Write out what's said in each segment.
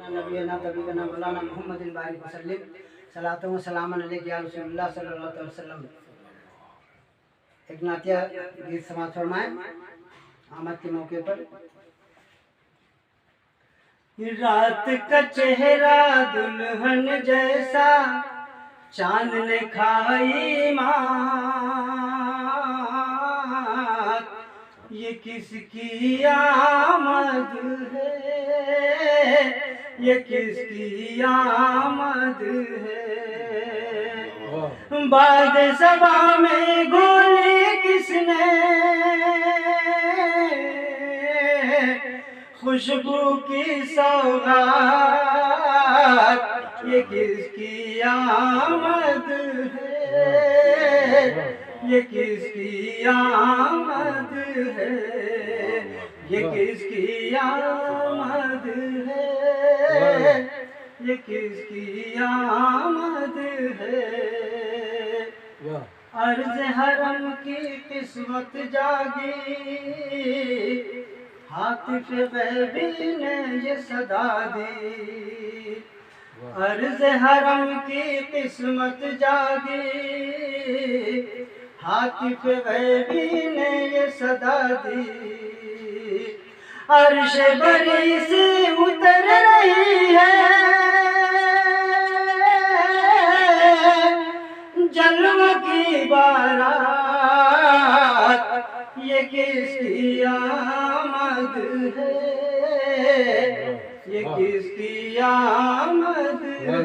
नबीना तबीना मौलाना मोहम्मद बारिक वसल्लम सलातो व सलामन अलैहि या रसूलुल्लाह सल्लल्लाहु अलैहि वसल्लम। एक नातिया गीत समाज फरमाए आमद के मौके पर। रात का चेहरा दुल्हन जैसा चांद ने खाई मात, ये किसकी आमद है, ये किसकी आमद है। बाद सभा में गोली किसने, खुशबू की सौगात, ये किसकी आमद है, ये किसकी आमद है, ये किसकी आमद है, ये किसकी आमद है। अर्ज़ हरम की किस्मत जागी, हातिफ गैबी ने ये सदा दी। अर्ज़ हरम की किस्मत जागी, हातिफ गैबी ने ये सदा दी। अर्श बरी से उतर रही है, जलवा की बारात, ये किसकी आमद है, ये किसकी आमद है,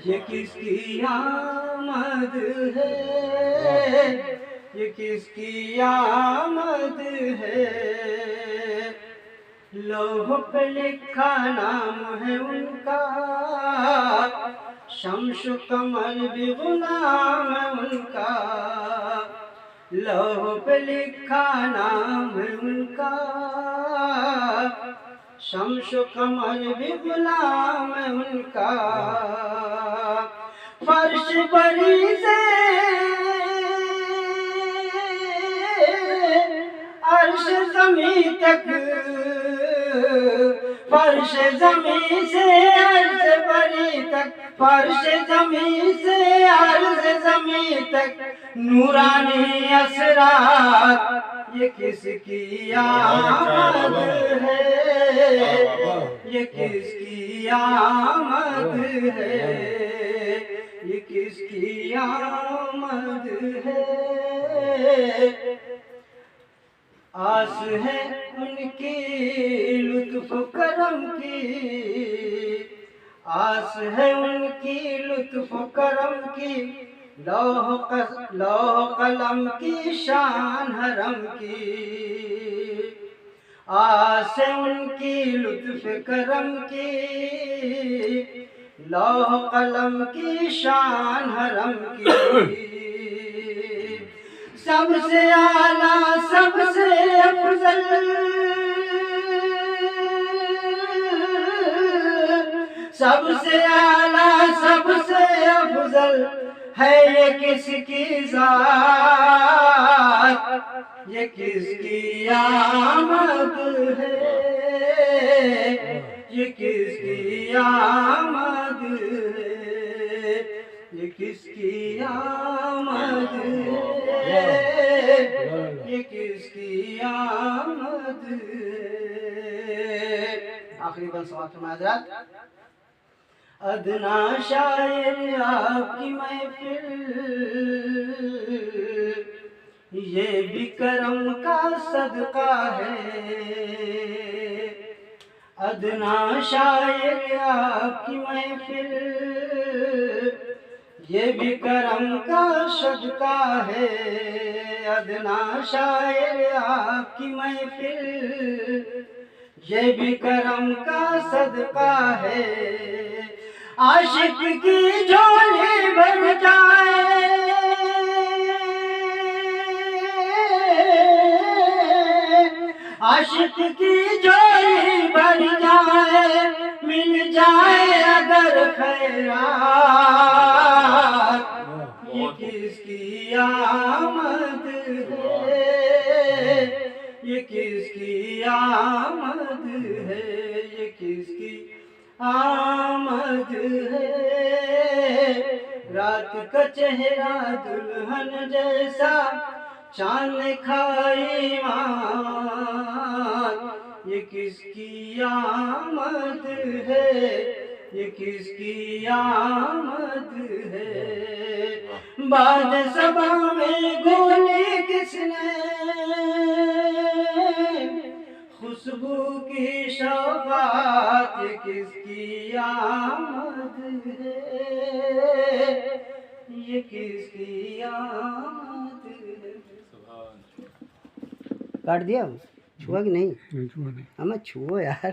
ये किसकी आमद है, ये किसकी आमद है। लौह पे लिखा नाम है उनका, शम्स कमर भी गुलाम है उनका। लौह पे लिखा नाम है उनका, शम्स कमर भी गुलाम है उनका। फर्श बरी से अर्श ज़मी तक, फर्श ज़मी से अर्श बरी तक, फर्श ज़मी से अर्श ज़मी तक नूरानी असरात, ये किसकी आमद है, ये किसकी आमद है, ये किसकी आमद है। आस है उनकी लुत्फ करम की, आस है उनकी लुत्फ करम की। लौह कलम की शान हरम की, आस है उनकी लुत्फ करम की। लौह कलम की शान हरम की। सबसे आला सबसे अफजल, सबसे आला सबसे अफजल है ये किसकी ज़ात, ये किसकी आमद है, ये किसकी आमद है, ये किसकी आमद है, ये किसकी आमद है। आखिरी बंसवात हज़रात। अदना शायर आपकी महफिल, ये भी करम का सदका है। अदना शायर आपकी महफिल, ये भी करम का सदका है। अदना शायर आपकी महफिल, ये भी करम का सदका है। आशिक की झोली भर जाए, आशिक की झोली भर जाए, मिल जाए अगर खैरात, ये किसकी आमद है, ये किसकी आमद है, ये किसकी आमद है। रात का चेहरा दुल्हन जैसा चांद खाई मान, ये किसकी आमद है, ये किसकी आमद है। बाद सभा में गोली किसने, खुशबू की शौकात, ये किसकी आमद है, ये किसकी आमद है। काट दिया छुआ कि नहीं? हमें छुओ यार।